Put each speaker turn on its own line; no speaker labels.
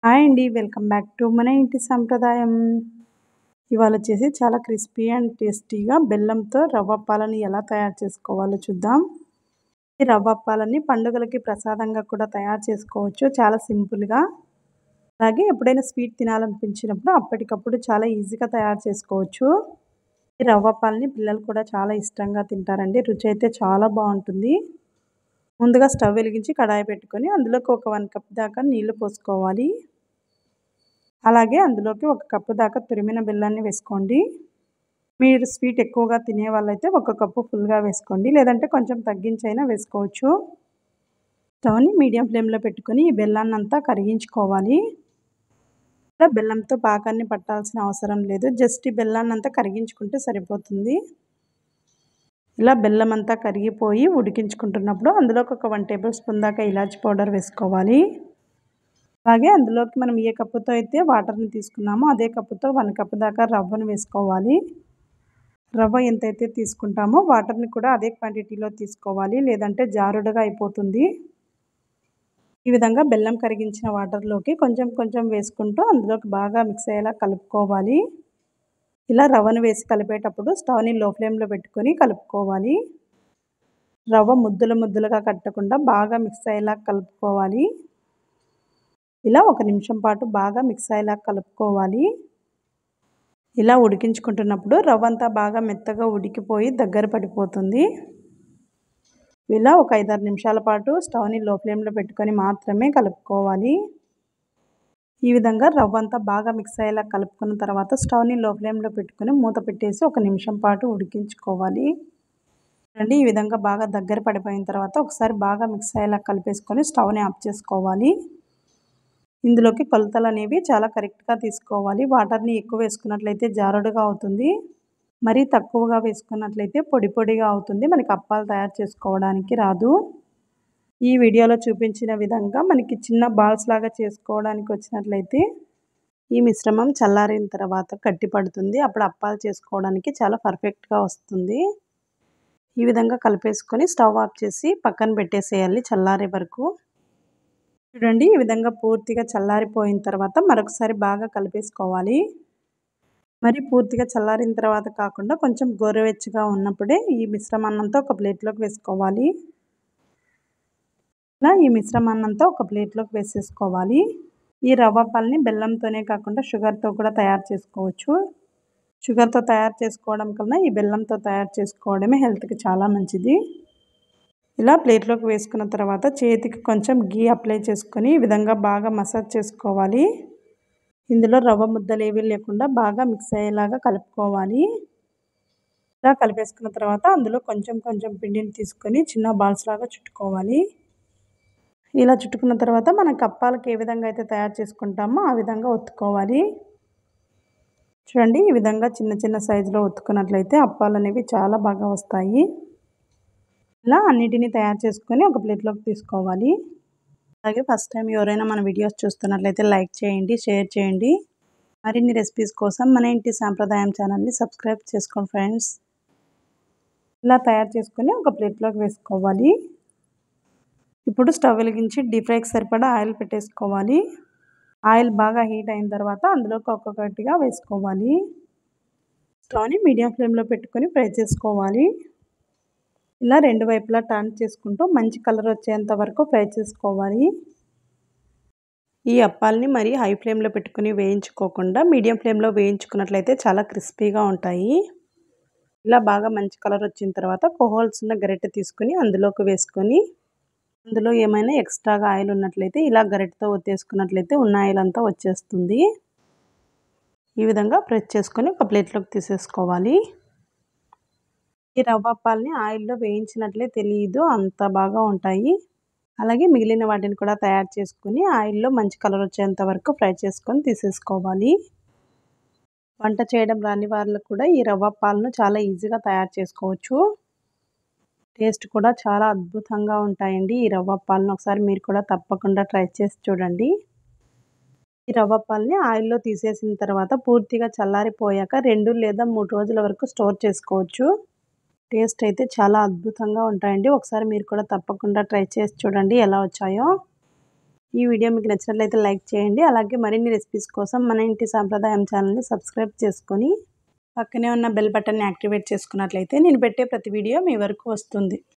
Hi అండి. Welcome back to మన ఇంటి సంప్రదాయం. ఇవాళొచ్చేసి చాలా క్రిస్పీ అండ్ టేస్టీగా బెల్లంతో రవ్వ అప్పాలని ఎలా తయారు చేసుకోవాలో చూద్దాం. ఈ రవ్వ అప్పాలని పండుగలకి ప్రసాదంగా కూడా తయారు చేసుకోవచ్చు చాలా సింపుల్‌గా. అలాగే ఎప్పుడైనా స్వీట్ తినాలనిపించినప్పుడు అప్పటికప్పుడు చాలా ఈజీగా తయారు చేసుకోవచ్చు. ఈ రవ్వ అప్పాలని పిల్లలు కూడా చాలా ఇష్టంగా తింటారండి. రుచి అయితే చాలా బావుంటుంది. ముందుగా స్టవ్ వెలిగించి కడాయి పెట్టుకొని అందులోకి ఒక 1 కప్ దాకా నీళ్లు పోసుకోవాలి. అలాగే అందులోకి ఒక కప్పు దాకా తురిమిన బెల్లాన్ని వేసుకోండి. మీరు స్వీట్ ఎక్కువగా తినేవాళ్ళైతే ఒక కప్పు ఫుల్‌గా వేసుకోండి. లేదంటే కొంచెం తగ్గించైనా వేసుకోవచ్చు. స్టవ్‌ని మీడియం ఫ్లేమ్‌లో పెట్టుకొని ఈ బెల్లాన్నంతా కరిగించుకోవాలి. ఇలా బెల్లంతో పాకాన్ని పట్టాల్సిన అవసరం లేదు. జస్ట్ ఈ బెల్లాన్నంతా కరిగించుకుంటే సరిపోతుంది. ఇలా బెల్లమంతా కరిగిపోయి ఉడికించుకుంటున్నప్పుడు అందులోకి ఒక 1 టేబుల్ స్పూన్ దాకా ఇలాచీ పౌడర్ వేసుకోవాలి. అలాగే అందులోకి మనం ఏ కప్పుతో అయితే వాటర్‌ని తీసుకున్నామో అదే కప్పుతో 1 కప్ దాకా రవ్వను వేసుకోవాలి. రవ్వ ఎంతైతే తీసుకుంటామో వాటర్‌ని కూడా అదే క్వాంటిటీలో తీసుకోవాలి. లేదంటే జారుడుగా అయిపోతుంది. ఈ విధంగా బెల్లం కరిగించిన వాటర్‌లోకి కొంచెం కొంచెం వేసుకుంటూ అందులోకి బాగా మిక్స్ అయ్యేలా కలుపుకోవాలి. ఇలా రవ్వను వేసి కలిపేటప్పుడు స్టవ్‌ని లో ఫ్లేమ్‌లో పెట్టుకొని కలుపుకోవాలి. రవ్వ ముద్దలు ముద్దలుగా కట్టకుండా బాగా మిక్స్ అయ్యేలా కలుపుకోవాలి. ఇలా 1 నిమిషం పాటు బాగా మిక్స్ అయ్యేలా కలుపుకోవాలి. ఇలా ఉడికించుకుంటున్నప్పుడు రవ్వంతా బాగా మెత్తగా ఉడికిపోయి దగ్గర పడిపోతుంది. ఇలా ఒక 5, 6 నిమిషాల పాటు స్టవ్‌ని లో ఫ్లేమ్‌లో పెట్టుకొని మాత్రమే కలుపుకోవాలి. ఈ విధంగా రవ్వంతా బాగా మిక్స్ అయ్యేలా కలుపుకున్న తర్వాత స్టవ్‌ని లో ఫ్లేమ్‌లో పెట్టుకొని మూత పెట్టేసి 1 నిమిషం పాటు ఉడికించుకోవాలి. చూడండి ఈ విధంగా బాగా దగ్గర పడిపోయిన తర్వాత ఒకసారి బాగా మిక్స్ అయ్యేలా కలిపేసుకొని స్టవ్‌ని ఆఫ్ చేసుకోవాలి. ఇందులోకి కొలతలనేవి చాలా కరెక్ట్‌గా తీసుకోవాలి. వాటర్‌ని ఎక్కువ వేసుకున్నట్లయితే జారుడుగా అవుతుంది. మరీ తక్కువగా వేసుకున్నట్లయితే పొడి పొడిగా అవుతుంది. మనకి అప్పాలు తయారు చేసుకోవడానికి రాదు. ఈ వీడియోలో చూపించిన విధంగా మనకి చిన్న బాల్స్ లాగా చేసుకోవడానికి వచ్చినట్లయితే ఈ మిశ్రమం చల్లారిన తర్వాత గట్టి పడుతుంది. అప్పుడు అప్పాలు చేసుకోవడానికి చాలా పర్ఫెక్ట్‌గా వస్తుంది. ఈ విధంగా కలిపేసుకొని స్టవ్ ఆఫ్ చేసి పక్కన పెట్టేసేయాలి చల్లారే వరకు. చూడండి ఈ విధంగా పూర్తిగా చల్లారిపోయిన తర్వాత మరొకసారి బాగా కలిపేసుకోవాలి. మరి పూర్తిగా చల్లారిన తర్వాత కాకుండా కొంచెం గోరువెచ్చగా ఉన్నప్పుడే ఈ మిశ్రమాన్నంతా ఒక ప్లేట్‌లోకి వేసుకోవాలి. ఇలా ఈ మిశ్రమాన్నంతా ఒక ప్లేట్‌లోకి వేసేసుకోవాలి. ఈ రవ్వ అప్పాలని బెల్లంతోనే కాకుండా షుగర్‌తో కూడా తయారు చేసుకోవచ్చు. షుగర్‌తో తయారు చేసుకోవడం కన్నా ఈ బెల్లంతో తయారు చేసుకోవడమే హెల్త్‌కి చాలా మంచిది. ఇలా ప్లేట్‌లోకి వేసుకున్న తర్వాత చేతికి కొంచెం ఘీ అప్లై చేసుకొని ఈ విధంగా బాగా మసాజ్ చేసుకోవాలి. ఇందులో రవ్వ ముద్దలేవి లేకుండా బాగా మిక్స్ అయ్యేలాగా కలుపుకోవాలి. ఇలా కలిపేసుకున్న తర్వాత అందులో కొంచెం కొంచెం పిండిని తీసుకొని చిన్న బాల్స్ లాగా చుట్టుకోవాలి. ఇలా చుట్టుకున్న తర్వాత మనం కప్పాలకి ఏ విధంగా అయితే తయారు చేసుకుంటామో ఆ విధంగా ఒత్తుకోవాలి. చూడండి ఈ విధంగా చిన్న చిన్న సైజులో ఒత్తుకున్నట్లయితే అప్పాలనేవి చాలా బాగా వస్తాయి. ఇలా అన్నిటిని తయారు చేసుకొని ఒక ప్లేట్‌లోకి తీసుకోవాలి. అలాగే ఫస్ట్ టైం ఎవరైనా మన వీడియోస్ చూస్తున్నట్లయితే లైక్ చేయండి, షేర్ చేయండి. మరిన్ని రెసిపీస్ కోసం మన ఇంటి సాంప్రదాయం ఛానల్‌ని సబ్స్క్రైబ్ చేసుకోండి ఫ్రెండ్స్. ఇలా తయారు చేసుకొని ఒక ప్లేట్‌లోకి వేసుకోవాలి. ఇప్పుడు స్టవ్ వెలిగించి డీప్ ఫ్రైకి సరిపడా ఆయిల్ పెట్టేసుకోవాలి. ఆయిల్ బాగా హీట్ అయిన తర్వాత అందులోకి ఒక్కొక్కటిగా వేసుకోవాలి. స్టవ్‌ని మీడియం ఫ్లేమ్‌లో పెట్టుకొని ఫ్రై చేసుకోవాలి. ఇలా రెండు వైపులా టర్న్ చేసుకుంటూ మంచి కలర్ వచ్చేంత వరకు ఫ్రై చేసుకోవాలి. ఈ అప్పాలని మరీ హై ఫ్లేమ్‌లో పెట్టుకొని వేయించుకోకుండా మీడియం ఫ్లేమ్‌లో వేయించుకున్నట్లయితే చాలా క్రిస్పీగా ఉంటాయి. ఇలా బాగా మంచి కలర్ వచ్చిన తర్వాత హోల్స్ ఉన్న గరిటె తీసుకొని అందులోకి వేసుకొని అందులో ఏమైనా ఎక్స్ట్రాగా ఆయిల్ ఉన్నట్లయితే ఇలా గరిటెతో ఒత్తేసుకున్నట్లయితే ఉన్న ఆయిల్ అంతా వచ్చేస్తుంది. ఈ విధంగా ప్రెస్ చేసుకొని ఒక ప్లేట్‌లోకి తీసేసుకోవాలి. ఈ రవ్వ అప్పాలని ఆయిల్‌లో వేయించినట్లే తెలీదు అంత బాగా ఉంటాయి. అలాగే మిగిలిన వాటిని కూడా తయారు చేసుకొని ఆయిల్‌లో మంచి కలర్ వచ్చేంత వరకు ఫ్రై చేసుకొని తీసేసుకోవాలి. వంట చేయడం రాని వాళ్ళు కూడా ఈ రవ్వ అప్పాలను చాలా ఈజీగా తయారు చేసుకోవచ్చు. టేస్ట్ కూడా చాలా అద్భుతంగా ఉంటాయండి. ఈ రవ్వ అప్పాలను ఒకసారి మీరు కూడా తప్పకుండా ట్రై చేసి చూడండి. ఈ రవ్వ అప్పాలని ఆయిల్‌లో తీసేసిన తర్వాత పూర్తిగా చల్లారిపోయాక 2 లేదా 3 రోజుల వరకు స్టోర్ చేసుకోవచ్చు. టేస్ట్ అయితే చాలా అద్భుతంగా ఉంటాయండి. ఒకసారి మీరు కూడా తప్పకుండా ట్రై చేసి చూడండి ఎలా వచ్చాయో. ఈ వీడియో మీకు నచ్చినట్లయితే లైక్ చేయండి. అలాగే మరిన్ని రెసిపీస్ కోసం మన ఇంటి సాంప్రదాయం ఛానల్ని సబ్స్క్రైబ్ చేసుకొని పక్కనే ఉన్న బెల్ బటన్ని యాక్టివేట్ చేసుకున్నట్లయితే నేను పెట్టే ప్రతి వీడియో మీ వరకు వస్తుంది.